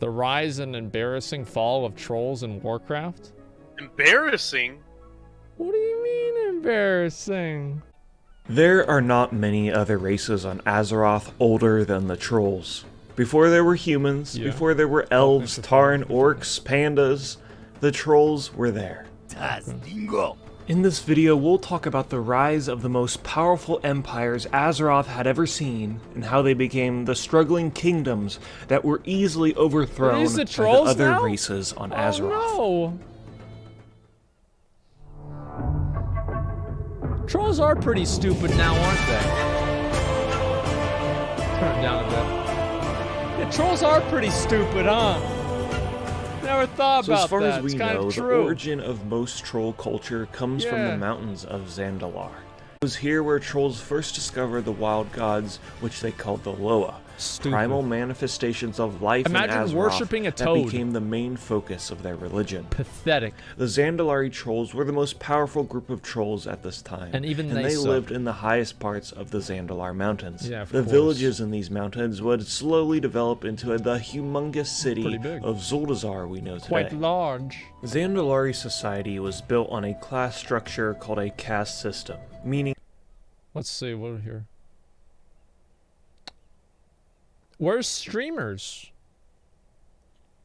The rise and embarrassing fall of trolls in Warcraft? Embarrassing? What do you mean embarrassing? There are not many other races on Azeroth older than the trolls. Before there were humans, before there were elves, Tarn, orcs, pandas, the trolls were there. In this video, we'll talk about the rise of the most powerful empires Azeroth had ever seen, and how they became the struggling kingdoms that were easily overthrown by the other races on Azeroth. Oh, no. Trolls are pretty stupid now, aren't they? Turn it down a bit. Yeah, trolls are pretty stupid, huh? Never thought about that. So as far as we know, the true. origin of most troll culture comes from the mountains of Zandalar. It was here where trolls first discovered the wild gods, which they called the Loa. Primal manifestations of life in Azeroth worshipping a toad. That became the main focus of their religion. Pathetic. The Zandalari trolls were the most powerful group of trolls at this time, and they lived in the highest parts of the Zandalar Mountains. Yeah, the villages in these mountains would slowly develop into the humongous city of Zuldazar we know today. Quite large. Zandalari society was built on a class structure called a caste system, meaning... Let's see, what here? Where's streamers?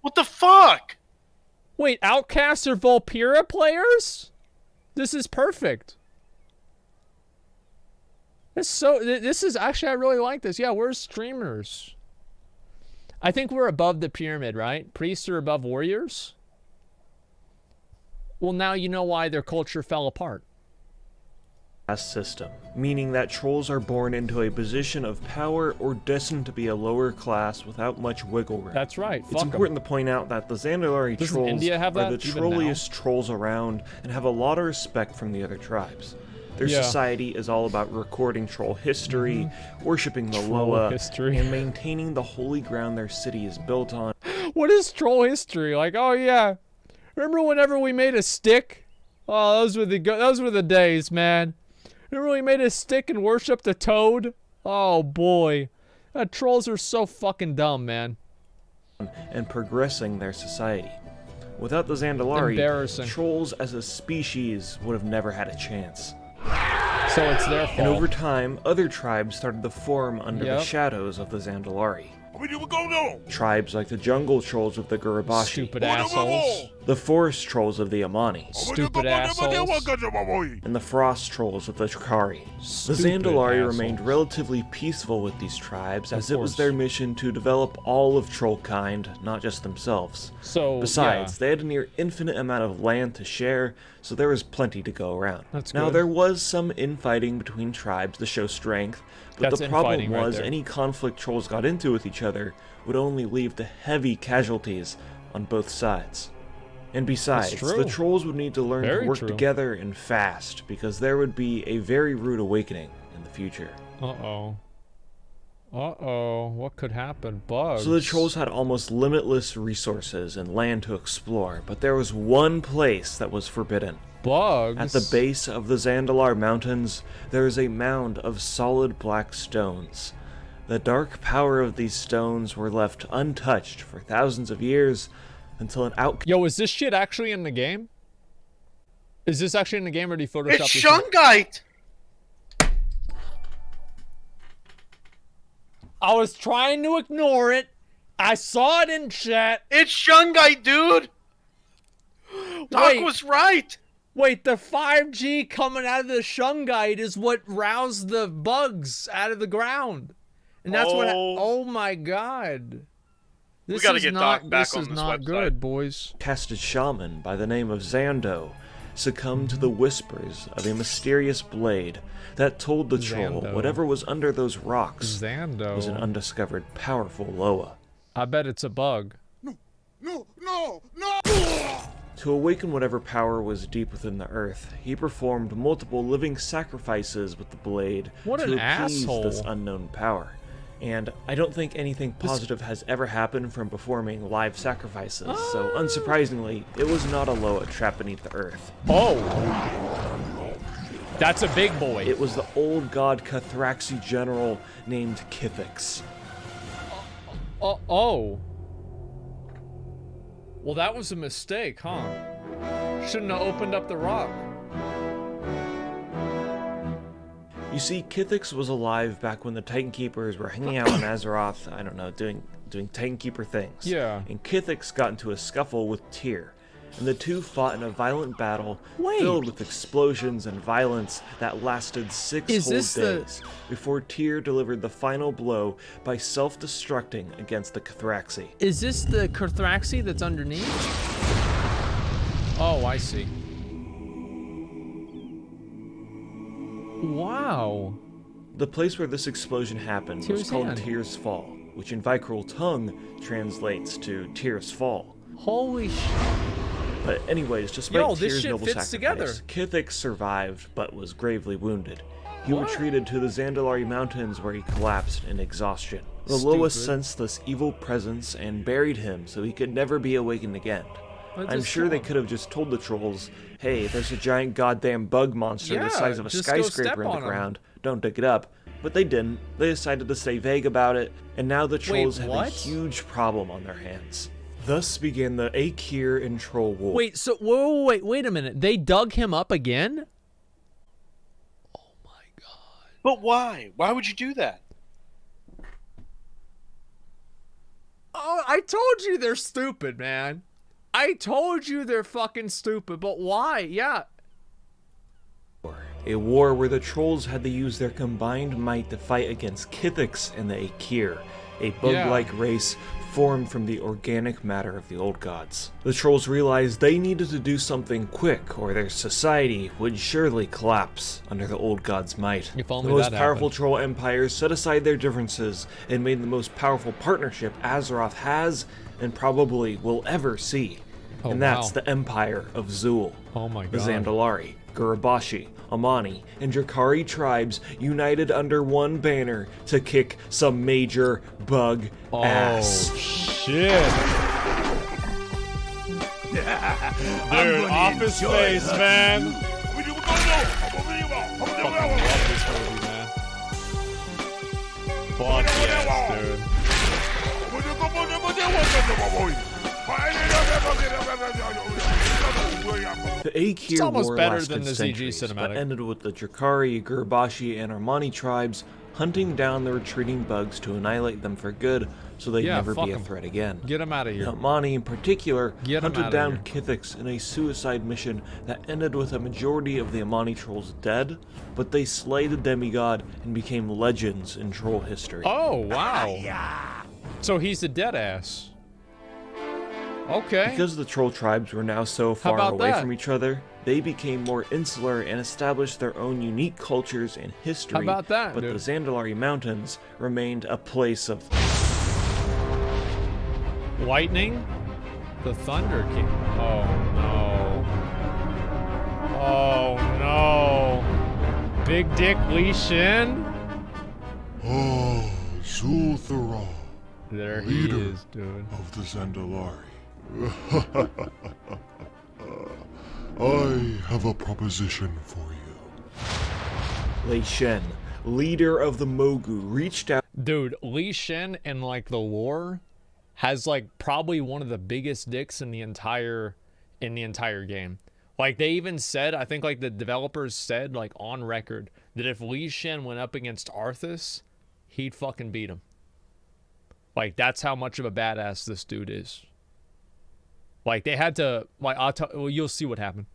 What the fuck? Wait, Outcasts are Volpira players? This is perfect. This is actually, I really like this. Yeah, where's streamers? I think we're above the pyramid, right? Priests are above warriors? Well, now you know why their culture fell apart. System, meaning that trolls are born into a position of power or destined to be a lower class without much wiggle room. That's right. It's important to point out that the Zandalari trolls are the trolliest trolls around and have a lot of respect from the other tribes. Their society is all about recording troll history, worshipping the Loa, and maintaining the holy ground their city is built on. What is troll history? Like, oh yeah, remember whenever we made a stick? Oh, those were the days, man. Remember we made a stick and worshipped a toad? Oh boy. Trolls are so fucking dumb, man. And progressing their society. Without the Zandalari, trolls as a species would have never had a chance. So it's their fault. And over time, other tribes started to form under the shadows of the Zandalari. Tribes like the jungle trolls of the Gurabashi. Stupid assholes. The forest trolls of the Amani. Stupid assholes. And the frost trolls of the Chikari. The Zandalari remained relatively peaceful with these tribes, as it was their mission to develop all of trollkind, not just themselves. Besides, they had a near infinite amount of land to share, so there was plenty to go around. Now, there was some infighting between tribes to show strength, but the problem was any conflict trolls got into with each other would only leave to heavy casualties on both sides. And besides, the trolls would need to learn to work together and fast, because there would be a very rude awakening in the future. Uh-oh. Uh-oh, what could happen? Bugs. So the trolls had almost limitless resources and land to explore, but there was one place that was forbidden. Bugs? At the base of the Zandalar Mountains, there is a mound of solid black stones. The dark power of these stones were left untouched for thousands of years until an Yo, is this shit actually in the game? Is this actually in the game, or do you Photoshop this? It's Shungite! I was trying to ignore it. I saw it in chat. It's Shungite, dude! Doc was right! Wait, the 5G coming out of the Shungite is what roused the bugs out of the ground. And that's what... Oh my god. We gotta get Doc back on this website. This is not good, boys. Casted shaman by the name of Zando succumbed to the whispers of a mysterious blade that told the troll whatever was under those rocks was an undiscovered powerful Loa. I bet it's a bug. No! To awaken whatever power was deep within the earth, he performed multiple living sacrifices with the blade to appease this unknown power. And I don't think anything positive has ever happened from performing live sacrifices, so unsurprisingly, it was not a Loa trapped beneath the earth. Oh! That's a big boy. It was the old god Cathraxi general named Kithix. Well, that was a mistake, huh? Shouldn't have opened up the rock. You see, Kithix was alive back when the Titan Keepers were hanging out on Azeroth, I don't know, doing Titan Keeper things. Yeah. And Kithix got into a scuffle with Tyr, and the two fought in a violent battle filled with explosions and violence that lasted 6 whole days before Tyr delivered the final blow by self-destructing against the Cathraxi. Is this the Cathraxi that's underneath? Oh, I see. Wow. The place where this explosion happened was called Tyr's Fall, which in Vicryl tongue translates to Tyr's Fall. Holy shit. But anyways, despite Tyr's noble sacrifice, Kithix survived, but was gravely wounded. He retreated to the Zandalari Mountains where he collapsed in exhaustion. The Loa sensed this evil presence and buried him so he could never be awakened again. I'm sure they could have just told the trolls, hey, there's a giant goddamn bug monster the size of a skyscraper in the ground, don't dig it up. But they didn't. They decided to stay vague about it, and now the trolls have a huge problem on their hands. Thus began the Aekir and Troll War. Wait, so wait a minute. They dug him up again? Oh my god. But why? Why would you do that? Oh, I told you they're stupid, man. I told you they're fucking stupid, but why? Yeah. A war where the trolls had to use their combined might to fight against Kithix and the Aekir, a bug-like race formed from the organic matter of the old gods. The trolls realized they needed to do something quick, or their society would surely collapse under the old gods' might. The most powerful troll empires set aside their differences and made the most powerful partnership Azeroth has and probably will ever see. And that's the Empire of Zul. Oh my god. The Zandalari, Gurubashi, Amani, and Drakari tribes united under one banner to kick some major bug ass. Oh shit. Dude, off his face, man. Fucking love this movie, man. Fuck yes, dude. The Aekir War lasted centuries, but ended with the Drakari, Gurubashi, and Armani tribes hunting down the retreating bugs to annihilate them for good, so they'd never be a threat again. Get them out of here. Armani, in particular, hunted down Kithix in a suicide mission that ended with a majority of the Amani trolls dead, but they slayed the demigod and became legends in troll history. Oh, wow. So he's a dead ass. Okay. Because the troll tribes were now so far away from each other, they became more insular and established their own unique cultures and history. How about that, but dude? the Zandalari Mountains remained a place of lightning? The Thunder King. Oh no. Oh no. Big Dick Li Shin? Oh, Zul'Thara. There he is, dude. Of the Zandalari. I have a proposition for you. Li Shen, leader of the Mogu, reached out. Dude, Li Shen in like the lore has like probably one of the biggest dicks in the entire game. Like they even said, I think like the developers said like on record that if Li Shen went up against Arthas, he'd fucking beat him. Like that's how much of a badass this dude is. Like they had to, like well, you'll see what happened.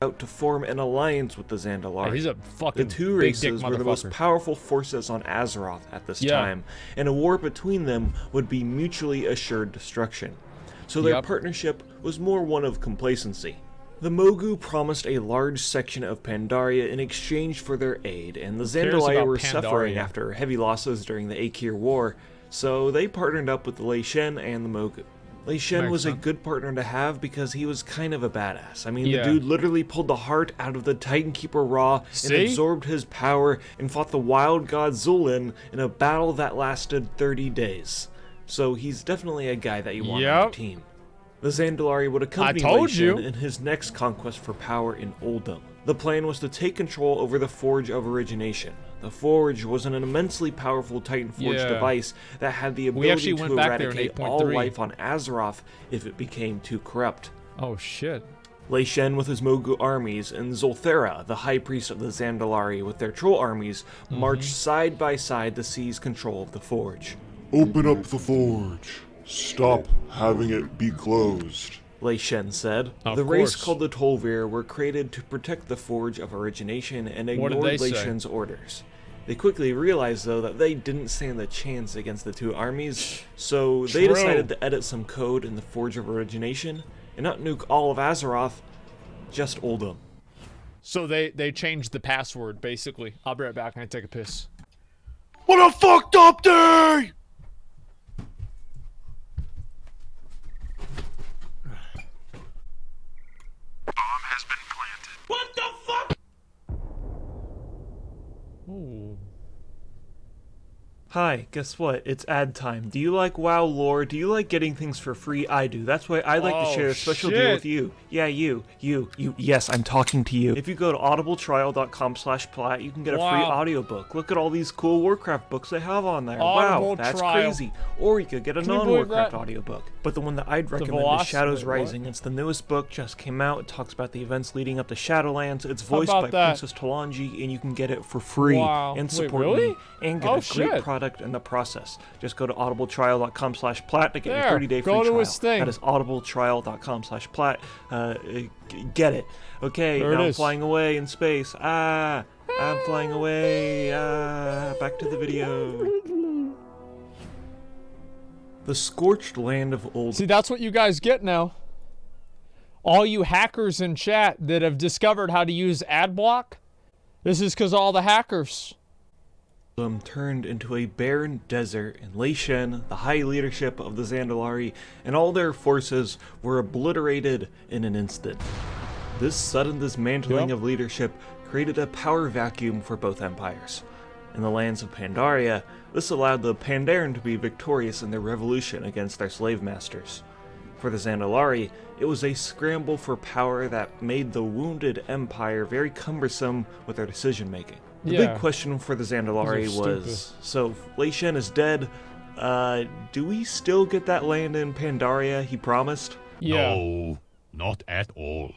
Out to form an alliance with the Zandalari. Yeah, he's a fucking the two races were the most powerful forces on Azeroth at this time, and a war between them would be mutually assured destruction. So their partnership was more one of complacency. The Mogu promised a large section of Pandaria in exchange for their aid, and the Zandalari were suffering after heavy losses during the Aekir War, so they partnered up with the Li Shen and the Mogu. Li Shen was a good partner to have because he was kind of a badass. I mean, the dude literally pulled the heart out of the Titan Keeper Ra and absorbed his power and fought the wild god Zul'in in a battle that lasted 30 days. So he's definitely a guy that you want on your team. The Zandalari would accompany Li Shen in his next conquest for power in Oldham. The plan was to take control over the Forge of Origination. The Forge was an immensely powerful Titan Forge device that had the ability to eradicate all life on Azeroth if it became too corrupt. Oh shit. Lei Shen with his Mogu armies and Zolthera, the High Priest of the Zandalari with their troll armies, marched side by side to seize control of the Forge. Open up the forge. Stop having it be closed. Lei Shen said. The race called the Tol'vir were created to protect the Forge of Origination and ignored Lei Shen's orders. They quickly realized, though, that they didn't stand a chance against the two armies, so they decided to edit some code in the Forge of Origination and not nuke all of Azeroth, just Uldum. So they changed the password, basically. I'll be right back. I take a piss. What a fucked up day! Ooh. Hi, guess what? It's ad time. Do you like WoW lore? Do you like getting things for free? I do. That's why I like to share a special deal with you. Yeah, you. Yes, I'm talking to you. If you go to audibletrial.com/plat, you can get a free audiobook. Look at all these cool Warcraft books they have on there. Wow, that's crazy. Or you could get a non-Warcraft audiobook. But the one that I'd recommend is Shadows Rising. It's the newest book, just came out. It talks about the events leading up to Shadowlands. It's voiced by Princess Talanji, and you can get it for free and support me and get a great product in the process. Just go to audibletrial.com/plat to get your 30-day free trial. That is audibletrial.com/plat. Get it. Okay, now I'm flying away in space. I'm flying away. Back to the video. The scorched land of Uldum. See, that's what you guys get now. All you hackers in chat that have discovered how to use ad block, this is because all the hackers. Turned into a barren desert, and Lei Shen, the high leadership of the Zandalari, and all their forces were obliterated in an instant. This sudden dismantling of leadership created a power vacuum for both empires. In the lands of Pandaria, this allowed the Pandaren to be victorious in their revolution against their slave masters. For the Zandalari, it was a scramble for power that made the wounded empire very cumbersome with their decision-making. The big question for the Zandalari was, so Lei Shen is dead, do we still get that land in Pandaria he promised? No, not at all.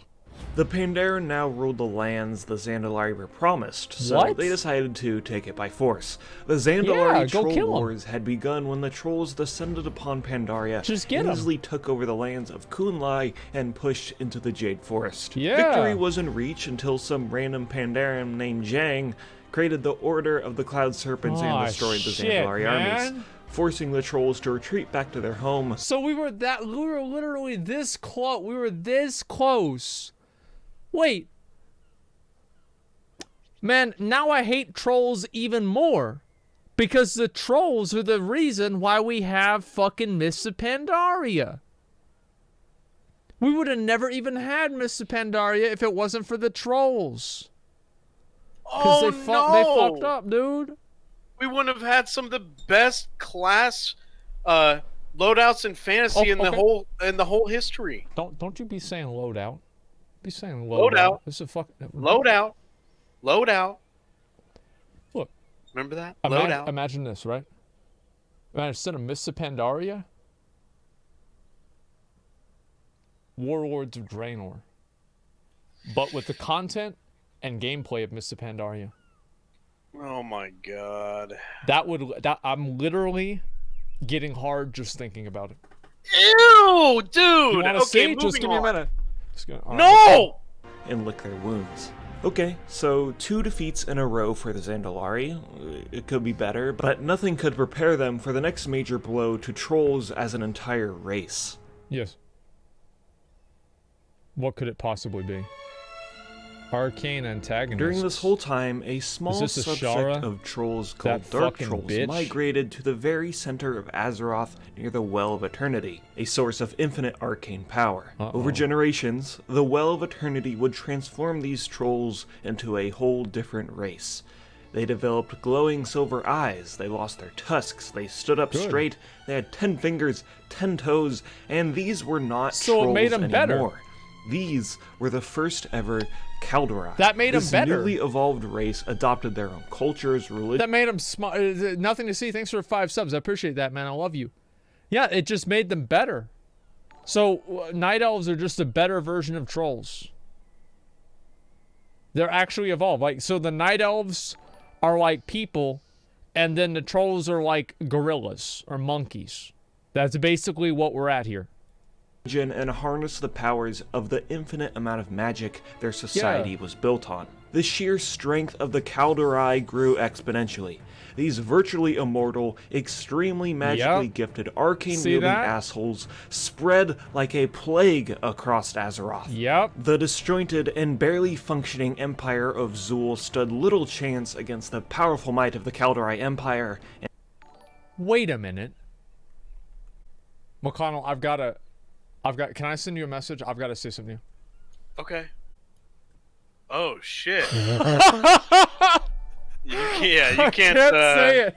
The Pandaren now ruled the lands the Zandalari were promised, so they decided to take it by force. The Zandalari troll wars had begun when the trolls descended upon Pandaria and easily took over the lands of Kunlai and pushed into the Jade Forest. Victory was in reach until some random Pandaren named Zhang created the Order of the Cloud Serpents and destroyed the Zandalari armies, forcing the trolls to retreat back to their home. So we were literally this close. We were this close. Wait. Man, now I hate trolls even more. Because the trolls are the reason why we have fucking Mists of Pandaria. We would have never even had Mists of Pandaria if it wasn't for the trolls. Because they fucked up, dude. We wouldn't have had some of the best class loadouts in fantasy in the whole history. Don't you be saying loadout. Be saying loadout. This is a fuck. Loadout. Look. Remember that? Loadout. Imagine this, right? Instead of Mists of Pandaria, Warlords of Draenor. But with the content and gameplay of Mists of Pandaria. Oh my god. I'm literally getting hard just thinking about it. Ew, dude. You wanna see? Just give me a minute. No! And lick their wounds. Okay, so 2 defeats in a row for the Zandalari. It could be better, but nothing could prepare them for the next major blow to trolls as an entire race. Yes. What could it possibly be? Arcane antagonists. During this whole time, a small subset of trolls called Dark Trolls migrated to the very center of Azeroth near the Well of Eternity, a source of infinite arcane power. Over generations, the Well of Eternity would transform these trolls into a whole different race. They developed glowing silver eyes, they lost their tusks, they stood up straight, they had 10 fingers, 10 toes, and these were not trolls anymore. These were the first ever Caldari. That made them better. This newly evolved race adopted their own cultures, religion. That made them smart. Nothing to see. Thanks for 5 subs. I appreciate that, man. I love you. Yeah, it just made them better. So night elves are just a better version of trolls. They're actually evolved. Like, so the night elves are like people, and then the trolls are like gorillas or monkeys. That's basically what we're at here. And harness the powers of the infinite amount of magic their society was built on. The sheer strength of the Caldari grew exponentially. These virtually immortal, extremely magically gifted, arcane-wielding assholes spread like a plague across Azeroth. Yep. The disjointed and barely functioning Empire of Zul stood little chance against the powerful might of the Caldari Empire. Wait a minute. McConnell, can I send you a message? I've got to say something to you. Okay. Oh shit. Yeah, you can't say it.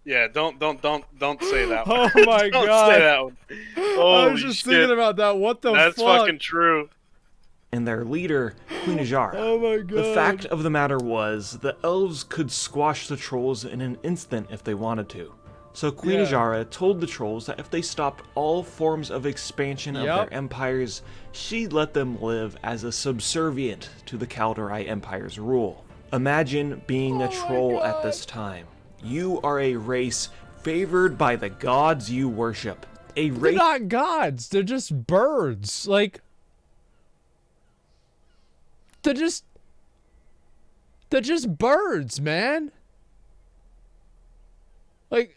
Yeah, don't say that one. Oh my don't god. Say that one. I was just thinking about that. What the fuck? That's fucking true. And their leader, Queen Ajara. Oh my god. The fact of the matter was, the elves could squash the trolls in an instant if they wanted to. So Queen Ajara told the trolls that if they stopped all forms of expansion of their empires, she'd let them live as a subservient to the Caldari Empire's rule. Imagine being a troll at this time. You are a race favored by the gods you worship. A race— They're not gods. They're just birds. Like, they're just birds, man. Like,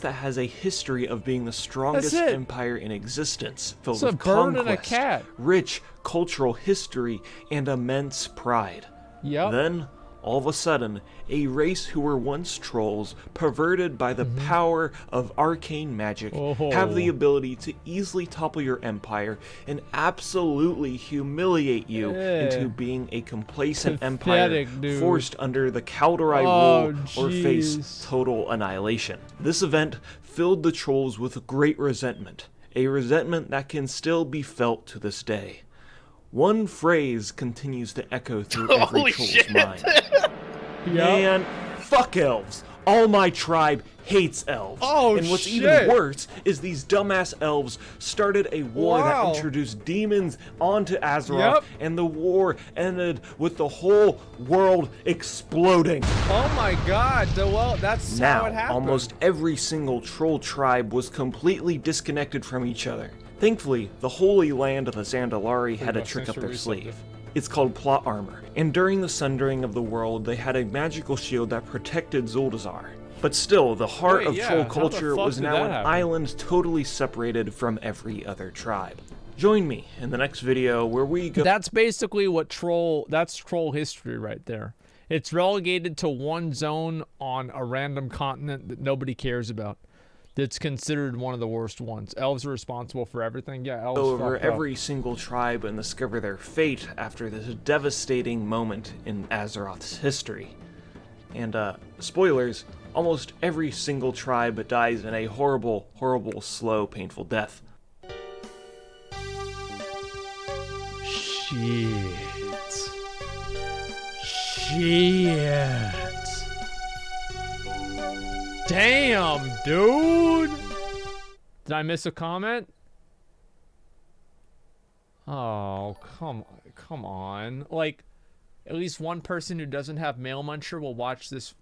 that has a history of being the strongest empire in existence, filled with bird and a conquest, cat. rich cultural history, and immense pride. Yep. Then, all of a sudden, a race who were once trolls, perverted by the power of arcane magic, have the ability to easily topple your empire and absolutely humiliate you into being a complacent empire forced under the Caldari rule or face total annihilation. This event filled the trolls with great resentment, a resentment that can still be felt to this day. One phrase continues to echo through every troll's mind. Man, fuck elves. All my tribe hates elves. And what's even worse is these dumbass elves started a war that introduced demons onto Azeroth, and the war ended with the whole world exploding. Oh my god, well, that's how it happened. Almost every single troll tribe was completely disconnected from each other. Thankfully, the Holy Land of the Zandalari had a trick up their sleeve. It's called plot armor, and during the Sundering of the World, they had a magical shield that protected Zuldazar. But still, the heart of troll culture was now an island totally separated from every other tribe. Join me in the next video where we go— That's basically what that's troll history right there. It's relegated to one zone on a random continent that nobody cares about. That's considered one of the worst ones. Elves are responsible for everything. Yeah, elves over every single tribe and discover their fate after this devastating moment in Azeroth's history. And, spoilers, almost every single tribe dies in a horrible, horrible, slow, painful death. Shit. Damn, dude! Did I miss a comment? Oh, come on. Like, at least one person who doesn't have Mail Muncher will watch this.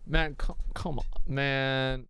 Man, come on, man.